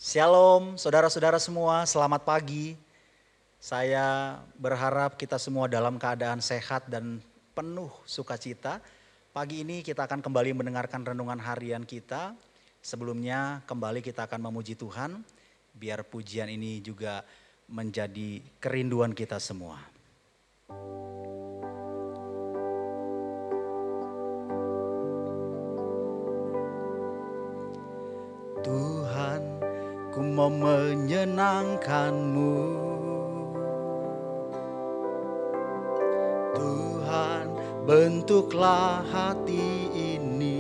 Shalom saudara-saudara semua, selamat pagi. Saya berharap kita semua dalam keadaan sehat dan penuh sukacita. Pagi ini kita akan kembali mendengarkan renungan harian kita. Sebelumnya kembali kita akan memuji Tuhan, biar pujian ini juga menjadi kerinduan kita semua. Tuhan, ku mau menyenangkan-Mu. Tuhan, bentuklah hati ini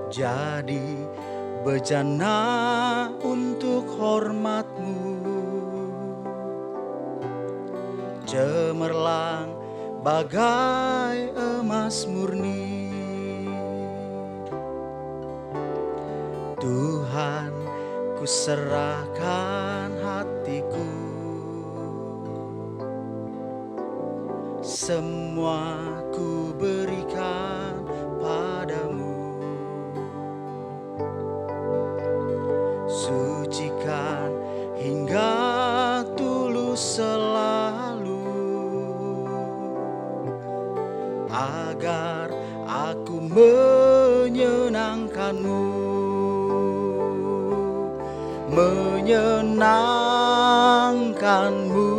jadi bejana untuk hormat-Mu, cemerlang bagai emas murni. Tuhan, ku serahkan hatiku, semua ku berikan padamu. Sucikan hingga tulus selalu, agar aku menyenangkan-Mu. Menyenangkan-Mu,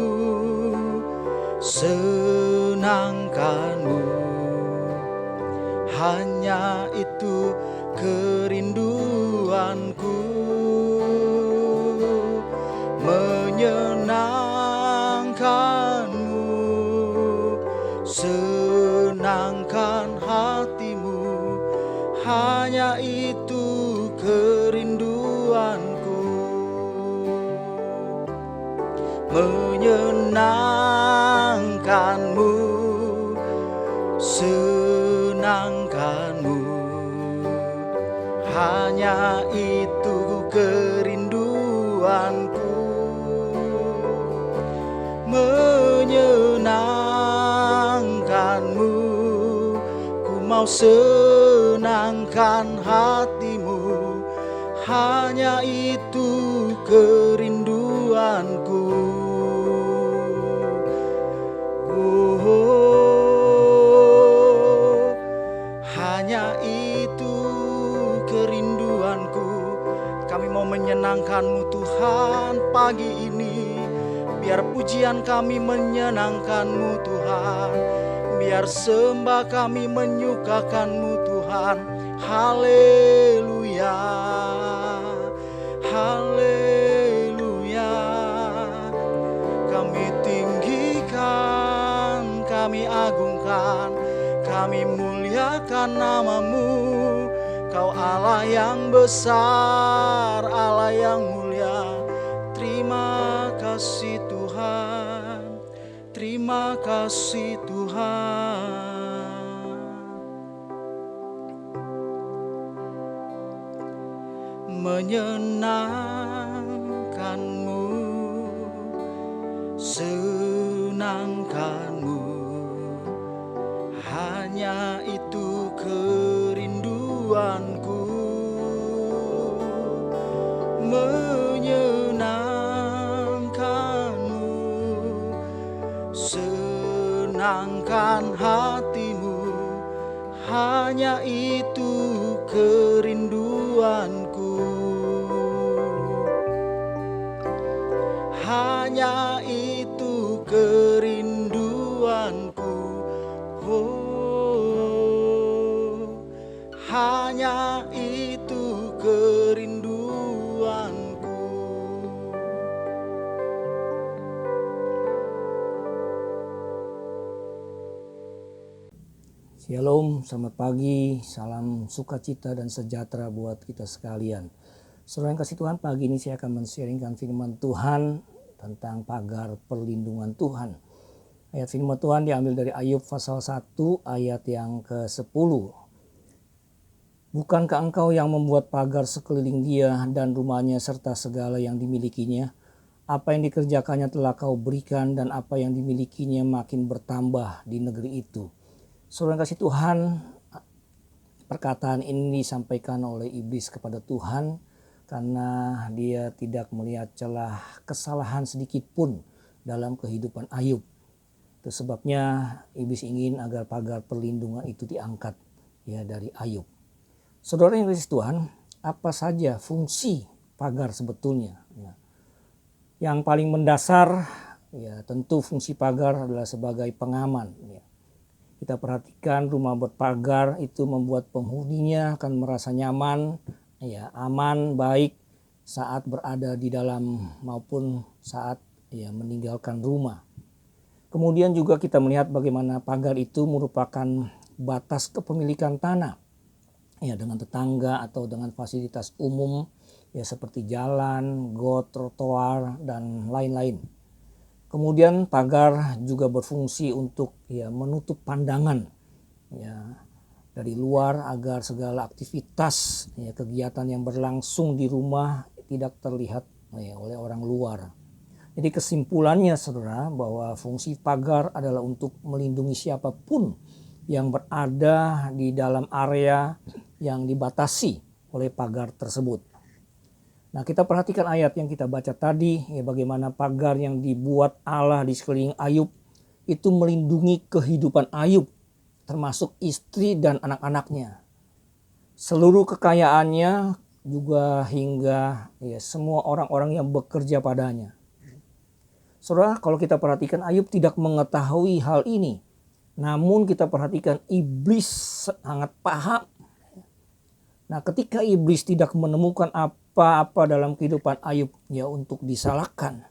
senangkan-Mu, hanya itu kerinduanku. Menyenangkan-Mu, senangkan hatimu, hanya itu kerinduanku. Menyenangkan-Mu, senangkan-Mu, hanya itu kerinduanku. Menyenangkan-Mu, ku mau senangkan hatimu, hanya itu kerinduanku. Hanya itu kerinduanku. Kami mau menyenangkan-Mu Tuhan pagi ini. Biar pujian kami menyenangkan-Mu Tuhan, biar sembah kami menyukakan-Mu Tuhan. Haleluya, haleluya. Kami tinggikan, kami agungkan, kami muliakan nama-Mu. Kau Allah yang besar, Allah yang mulia. Terima kasih Tuhan, terima kasih Tuhan. Menyenangkan-Mu, senangkan-Mu, hanya itu kerinduanku. Menyenangkan-Mu, senangkan hatimu, hanya itu kerinduanku. Hanya itu kerinduanku. Oh, hanya itu kerinduanku. Shalom, selamat pagi, salam sukacita dan sejahtera buat kita sekalian. Saudara yang kasih Tuhan, pagi ini saya akan men-sharingkan firman Tuhan tentang pagar perlindungan Tuhan. Ayat firman Tuhan diambil dari Ayub pasal 1 ayat yang ke-10. Bukankah engkau yang membuat pagar sekeliling dia dan rumahnya serta segala yang dimilikinya? Apa yang dikerjakannya telah kau berikan dan apa yang dimilikinya makin bertambah di negeri itu. Saudara yang kasih Tuhan, perkataan ini disampaikan oleh iblis kepada Tuhan karena dia tidak melihat celah kesalahan sedikit pun dalam kehidupan Ayub. Itu sebabnya iblis ingin agar pagar perlindungan itu diangkat ya dari Ayub. Saudara yang dikasihi Tuhan, apa saja fungsi pagar sebetulnya? Ya. Yang paling mendasar ya tentu fungsi pagar adalah sebagai pengaman. Ya. Kita perhatikan rumah berpagar itu membuat penghuninya akan merasa nyaman, ya aman, baik saat berada di dalam maupun saat ya meninggalkan rumah. Kemudian juga kita melihat bagaimana pagar itu merupakan batas kepemilikan tanah ya dengan tetangga atau dengan fasilitas umum ya seperti jalan, got, trotoar dan lain-lain. Kemudian pagar juga berfungsi untuk ya menutup pandangan ya dari luar agar segala aktivitas ya kegiatan yang berlangsung di rumah tidak terlihat ya, oleh orang luar. Jadi kesimpulannya saudara bahwa fungsi pagar adalah untuk melindungi siapapun yang berada di dalam area yang dibatasi oleh pagar tersebut. Nah kita perhatikan ayat yang kita baca tadi ya bagaimana pagar yang dibuat Allah di sekeliling Ayub itu melindungi kehidupan Ayub termasuk istri dan anak-anaknya. Seluruh kekayaannya juga hingga ya, semua orang-orang yang bekerja padanya. Saudara, kalau kita perhatikan Ayub tidak mengetahui hal ini. Namun kita perhatikan iblis sangat paham. Nah, ketika iblis tidak menemukan apa-apa dalam kehidupan Ayub ya untuk disalahkan,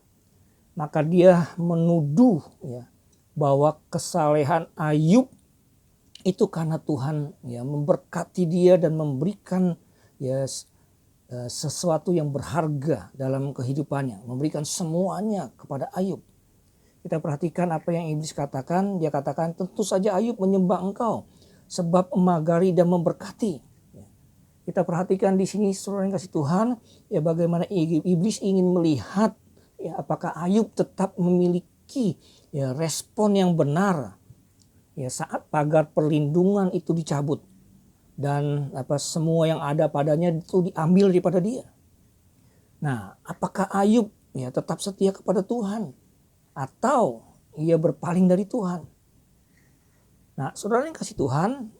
maka dia menuduh ya bahwa kesalehan Ayub itu karena Tuhan ya memberkati dia dan memberikan ya sesuatu yang berharga dalam kehidupannya, memberikan semuanya kepada Ayub. Kita perhatikan apa yang iblis katakan, dia katakan tentu saja Ayub menyembah engkau sebab memagari dan memberkati. Kita perhatikan di sini saudara yang kasih Tuhan, ya bagaimana iblis ingin melihat ya apakah Ayub tetap memiliki ya respon yang benar ya saat pagar perlindungan itu dicabut. Dan semua yang ada padanya itu diambil daripada dia. Nah, apakah Ayub ya tetap setia kepada Tuhan atau ia berpaling dari Tuhan? Nah, saudara yang kasih Tuhan,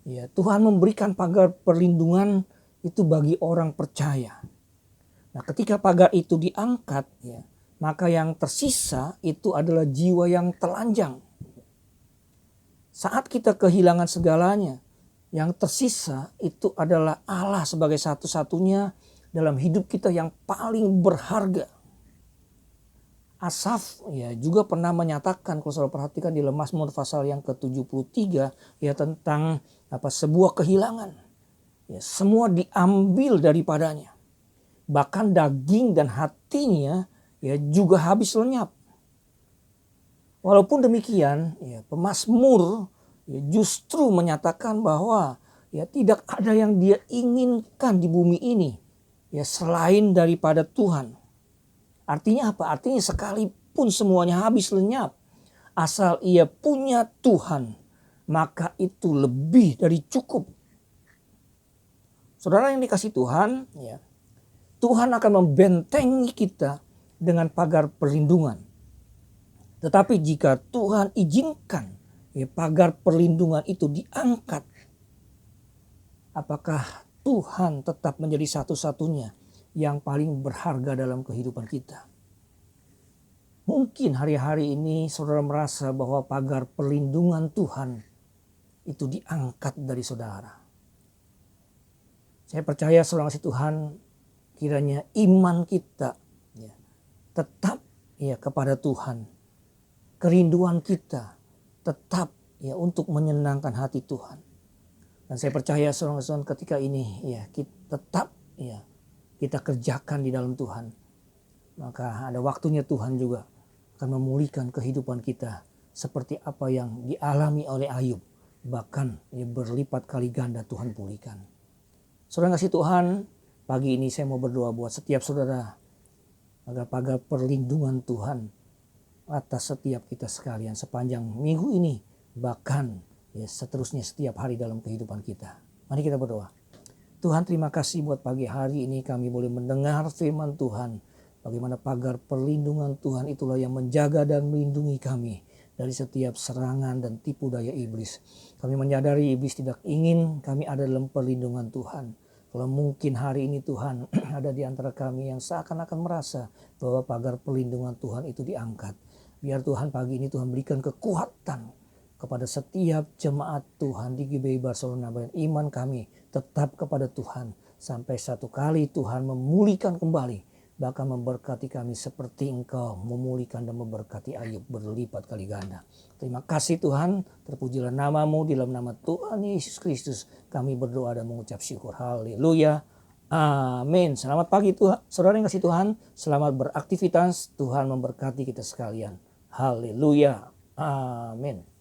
ya Tuhan memberikan pagar perlindungan itu bagi orang percaya. Nah, ketika pagar itu diangkat, ya maka yang tersisa itu adalah jiwa yang telanjang. Saat kita kehilangan segalanya, yang tersisa itu adalah Allah sebagai satu-satunya dalam hidup kita yang paling berharga. Asaf ya juga pernah menyatakan, kalau saudara perhatikan di Mazmur pasal yang ke-73 ya tentang sebuah kehilangan. Ya, semua diambil daripadanya. Bahkan daging dan hatinya ya juga habis lenyap. Walaupun demikian ya pemazmur ya justru menyatakan bahwa ya tidak ada yang dia inginkan di bumi ini ya selain daripada Tuhan. Artinya apa? Artinya sekalipun semuanya habis lenyap, asal ia punya Tuhan, maka itu lebih dari cukup. Saudara yang dikasih Tuhan, ya Tuhan akan membentengi kita dengan pagar perlindungan. Tetapi jika Tuhan izinkan ya pagar perlindungan itu diangkat, apakah Tuhan tetap menjadi satu-satunya yang paling berharga dalam kehidupan kita? Mungkin hari-hari ini saudara merasa bahwa pagar perlindungan Tuhan itu diangkat dari saudara. Saya percaya saudara kasih Tuhan, kiranya iman kita ya, tetap ya kepada Tuhan. Kerinduan kita tetap ya untuk menyenangkan hati Tuhan. Dan saya percaya saudara-saudara ketika ini ya kita tetap ya kita kerjakan di dalam Tuhan. Maka ada waktunya Tuhan juga akan memulihkan kehidupan kita seperti apa yang dialami oleh Ayub. Bahkan ya berlipat kali ganda Tuhan pulihkan. Saudara kasih Tuhan, pagi ini saya mau berdoa buat setiap saudara agar pagar perlindungan Tuhan atas setiap kita sekalian sepanjang minggu ini, bahkan ya seterusnya setiap hari dalam kehidupan kita. Mari kita berdoa. Tuhan, terima kasih buat pagi hari ini kami boleh mendengar firman Tuhan. Bagaimana pagar perlindungan Tuhan itulah yang menjaga dan melindungi kami dari setiap serangan dan tipu daya iblis. Kami menyadari iblis tidak ingin kami ada dalam perlindungan Tuhan. Kalau mungkin hari ini Tuhan ada di antara kami yang seakan-akan merasa bahwa pagar perlindungan Tuhan itu diangkat. Biar Tuhan pagi ini Tuhan berikan kekuatan kepada setiap jemaat Tuhan di GBI Barcelona Bayan. Iman kami tetap kepada Tuhan sampai satu kali Tuhan memulihkan kembali. Bahkan memberkati kami seperti Engkau memulihkan dan memberkati Ayub berlipat kali ganda. Terima kasih Tuhan, terpujilah nama-Mu di dalam nama Tuhan Yesus Kristus. Kami berdoa dan mengucap syukur. Haleluya. Amin. Selamat pagi Tuhan, saudara yang kasih Tuhan. Selamat beraktivitas. Tuhan memberkati kita sekalian. Haleluya. Amin.